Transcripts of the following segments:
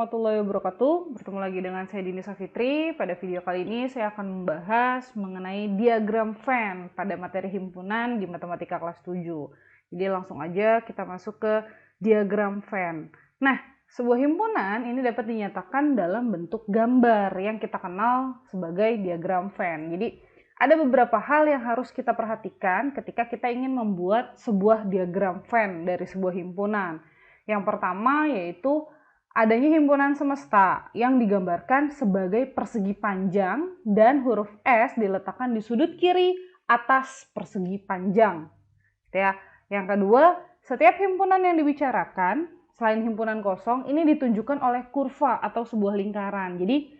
warahmatullahi wabarakatuh. Bertemu lagi dengan saya Dini Safitri. Pada video kali ini saya akan membahas mengenai diagram Venn pada materi himpunan di matematika kelas 7. Jadi langsung aja kita masuk ke diagram Venn. Nah, sebuah himpunan ini dapat dinyatakan dalam bentuk gambar yang kita kenal sebagai diagram Venn. Jadi ada beberapa hal yang harus kita perhatikan ketika kita ingin membuat sebuah diagram Venn dari sebuah himpunan. Yang pertama yaitu adanya himpunan semesta yang digambarkan sebagai persegi panjang dan huruf S diletakkan di sudut kiri atas persegi panjang. Ya. Yang kedua, setiap himpunan yang dibicarakan selain himpunan kosong ini ditunjukkan oleh kurva atau sebuah lingkaran. Jadi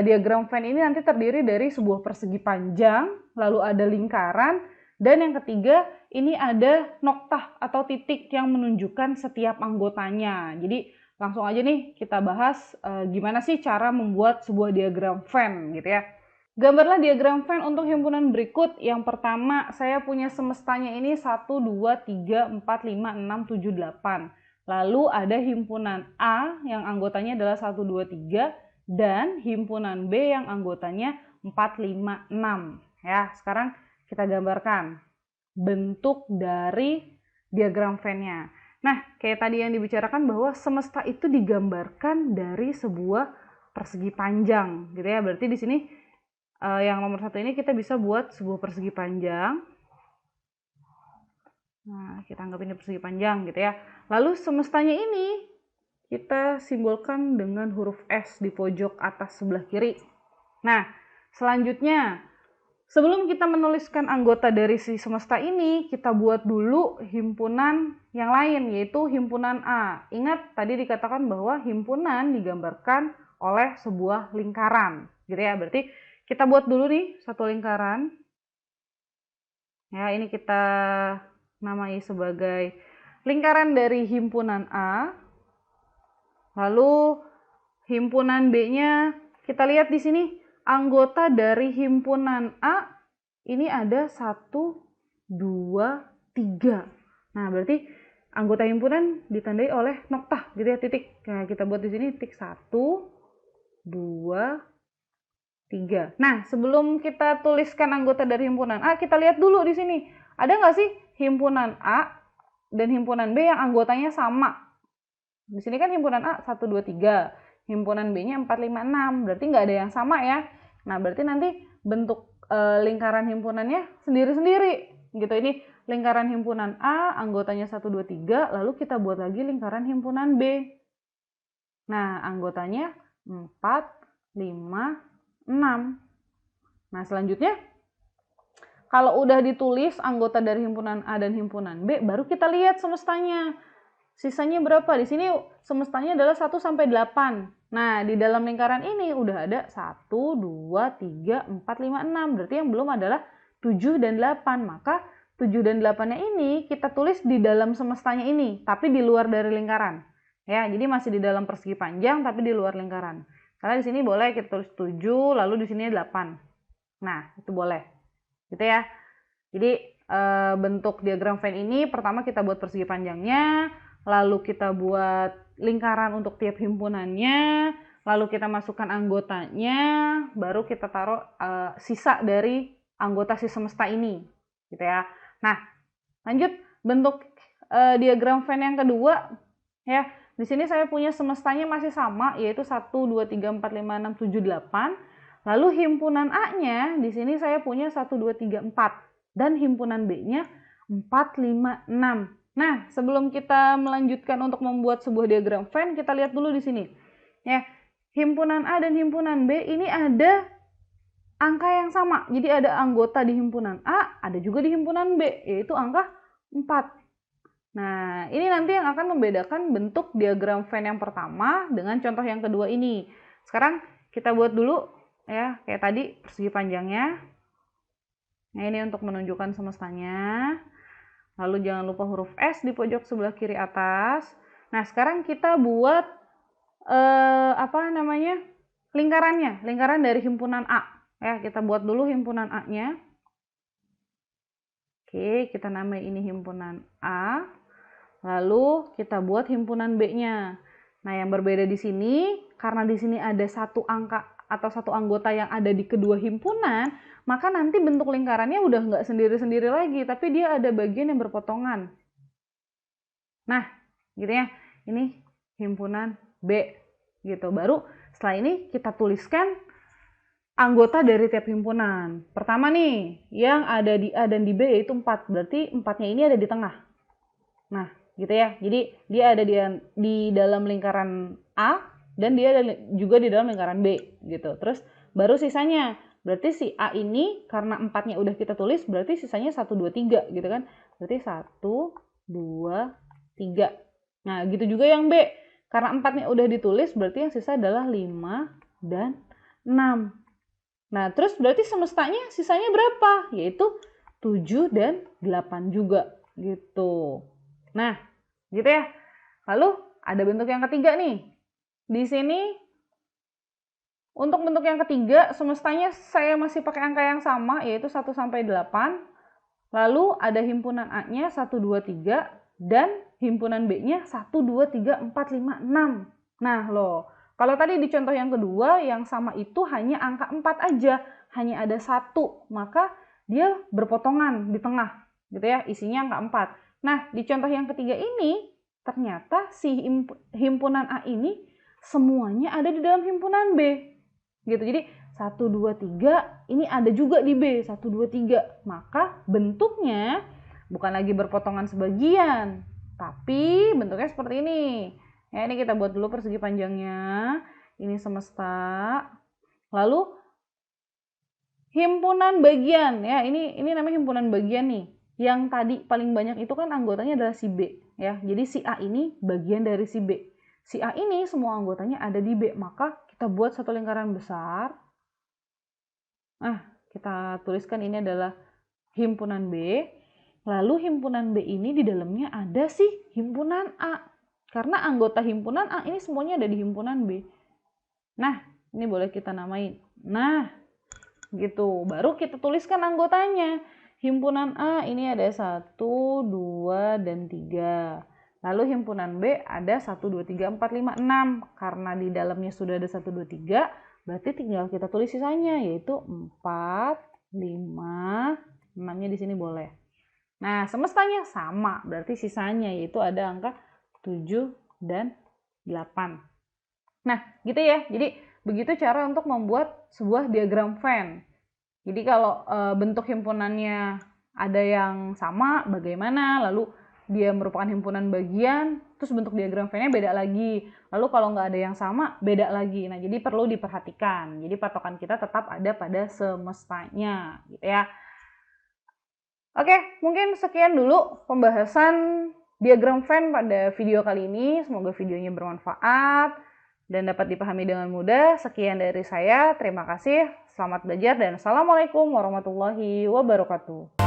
diagram Venn ini nanti terdiri dari sebuah persegi panjang, lalu ada lingkaran, dan yang ketiga ini ada noktah atau titik yang menunjukkan setiap anggotanya. Jadi langsung aja nih kita bahas gimana sih cara membuat sebuah diagram Venn gitu ya. Gambarlah diagram Venn untuk himpunan berikut. Yang pertama, saya punya semestanya ini 1, 2, 3, 4, 5, 6, 7, 8. Lalu ada himpunan A yang anggotanya adalah 1, 2, 3 dan himpunan B yang anggotanya 4, 5, 6. Ya, sekarang kita gambarkan bentuk dari diagram Venn-nya. Nah, kayak tadi yang dibicarakan bahwa semesta itu digambarkan dari sebuah persegi panjang, gitu ya. Berarti di sini yang nomor 1 ini kita bisa buat sebuah persegi panjang. Nah, kita anggap ini persegi panjang, gitu ya. Lalu semestanya ini kita simbolkan dengan huruf S di pojok atas sebelah kiri. Nah, selanjutnya sebelum kita menuliskan anggota dari si semesta ini, kita buat dulu himpunan yang lain, yaitu himpunan A. Ingat, tadi dikatakan bahwa himpunan digambarkan oleh sebuah lingkaran, gitu ya. Berarti kita buat dulu nih satu lingkaran. Ya, ini kita namai sebagai lingkaran dari himpunan A. Lalu himpunan B-nya, kita lihat di sini anggota dari himpunan A ini ada 1, 2, 3. Nah, berarti anggota himpunan ditandai oleh noktah, gitu ya, titik. Nah, kita buat di sini titik 1, 2, 3. Nah, sebelum kita tuliskan anggota dari himpunan A, kita lihat dulu di sini. Ada nggak sih himpunan A dan himpunan B yang anggotanya sama? Di sini kan himpunan A 1, 2, 3. Himpunan B-nya 4, 5, 6. Berarti nggak ada yang sama ya. Nah, berarti nanti bentuk lingkaran himpunannya sendiri-sendiri. Gitu, ini lingkaran himpunan A, anggotanya 1, 2, 3. Lalu kita buat lagi lingkaran himpunan B. Nah, anggotanya 4, 5, 6. Nah, selanjutnya kalau udah ditulis anggota dari himpunan A dan himpunan B, baru kita lihat semestanya. Sisanya berapa? Di sini semestanya adalah 1 sampai 8. Nah, di dalam lingkaran ini udah ada 1, 2, 3, 4, 5, 6. Berarti yang belum adalah 7 dan 8. Maka 7 dan 8-nya ini kita tulis di dalam semestanya ini, tapi di luar dari lingkaran. Ya, jadi masih di dalam persegi panjang tapi di luar lingkaran. Karena di sini boleh kita tulis 7, lalu di sini 8. Nah, itu boleh. Gitu ya. Jadi bentuk diagram Venn ini pertama kita buat persegi panjangnya, lalu kita buat lingkaran untuk tiap himpunannya, lalu kita masukkan anggotanya, baru kita taruh sisa dari anggota si semesta ini, gitu ya. Nah, lanjut bentuk diagram Venn yang kedua, ya. Di sini saya punya semestanya masih sama, yaitu 1, 2, 3, 4, 5, 6, 7, 8. Lalu himpunan A-nya di sini saya punya 1, 2, 3, 4. Dan himpunan B-nya 4, 5, 6. Nah, sebelum kita melanjutkan untuk membuat sebuah diagram Venn, kita lihat dulu di sini. Ya, himpunan A dan himpunan B ini ada angka yang sama. Jadi ada anggota di himpunan A, ada juga di himpunan B, yaitu angka 4. Nah, ini nanti yang akan membedakan bentuk diagram Venn yang pertama dengan contoh yang kedua ini. Sekarang kita buat dulu ya, kayak tadi persegi panjangnya. Nah, ini untuk menunjukkan semestanya. Lalu jangan lupa huruf S di pojok sebelah kiri atas. Nah, sekarang kita buat lingkarannya, lingkaran dari himpunan A. Ya, kita buat dulu himpunan A-nya. Oke, kita namai ini himpunan A. Lalu kita buat himpunan B-nya. Nah, yang berbeda di sini, karena di sini ada satu angka atau satu anggota yang ada di kedua himpunan, maka nanti bentuk lingkarannya udah nggak sendiri-sendiri lagi, tapi dia ada bagian yang berpotongan. Nah, gitu ya. Ini himpunan B, gitu. Baru setelah ini kita tuliskan anggota dari tiap himpunan. Pertama nih, yang ada di A dan di B yaitu 4. Berarti 4-nya ini ada di tengah. Nah, gitu ya. Jadi dia ada di dalam lingkaran A dan dia ada juga di dalam lingkaran B gitu. Terus baru sisanya. Berarti si A ini karena 4-nya udah kita tulis, berarti sisanya 1 2 3 gitu kan. Berarti 1 2 3. Nah, gitu juga yang B. Karena 4-nya udah ditulis, berarti yang sisa adalah 5 dan 6. Nah, terus berarti semestanya sisanya berapa? Yaitu 7 dan 8 juga gitu. Nah, gitu ya. Lalu ada bentuk yang ketiga nih. Di sini untuk bentuk yang ketiga semestanya saya masih pakai angka yang sama yaitu 1 sampai 8. Lalu ada himpunan A-nya 1 2 3 dan himpunan B-nya 1 2 3 4 5 6. Nah, loh. Kalau tadi di contoh yang kedua yang sama itu hanya angka 4 aja, hanya ada 1, maka dia berpotongan di tengah gitu ya, isinya angka 4. Nah, di contoh yang ketiga ini ternyata si himpunan A ini semuanya ada di dalam himpunan B. Gitu. Jadi 1 2 3 ini ada juga di B, 1 2 3. Maka bentuknya bukan lagi berpotongan sebagian, tapi bentuknya seperti ini. Ya, ini kita buat dulu persegi panjangnya. Ini semesta. Lalu himpunan bagian ya. Ini namanya himpunan bagian nih. Yang tadi paling banyak itu kan anggotanya adalah si B ya. Jadi si A ini bagian dari si B. Si A ini semua anggotanya ada di B. Maka kita buat satu lingkaran besar. Nah, kita tuliskan ini adalah himpunan B. Lalu himpunan B ini di dalamnya ada si himpunan A. Karena anggota himpunan A ini semuanya ada di himpunan B. Nah, ini boleh kita namain. Nah, gitu. Baru kita tuliskan anggotanya. Himpunan A ini ada 1, 2, dan 3. Lalu himpunan B ada 1, 2, 3, 4, 5, 6. Karena di dalamnya sudah ada 1, 2, 3, berarti tinggal kita tulis sisanya, yaitu 4, 5, 6-nya di sini boleh. Nah, semestanya sama. Berarti sisanya yaitu ada angka 7 dan 8. Nah, gitu ya. Jadi, begitu cara untuk membuat sebuah diagram Venn. Jadi, kalau bentuk himpunannya ada yang sama, bagaimana? Lalu, dia merupakan himpunan bagian, terus bentuk diagram Venn-nya beda lagi. Lalu, kalau nggak ada yang sama, beda lagi. Nah, jadi perlu diperhatikan. Jadi, patokan kita tetap ada pada semestanya. Gitu ya. Oke, mungkin sekian dulu pembahasan diagram Venn pada video kali ini. Semoga videonya bermanfaat dan dapat dipahami dengan mudah. Sekian dari saya, terima kasih, selamat belajar, dan assalamualaikum warahmatullahi wabarakatuh.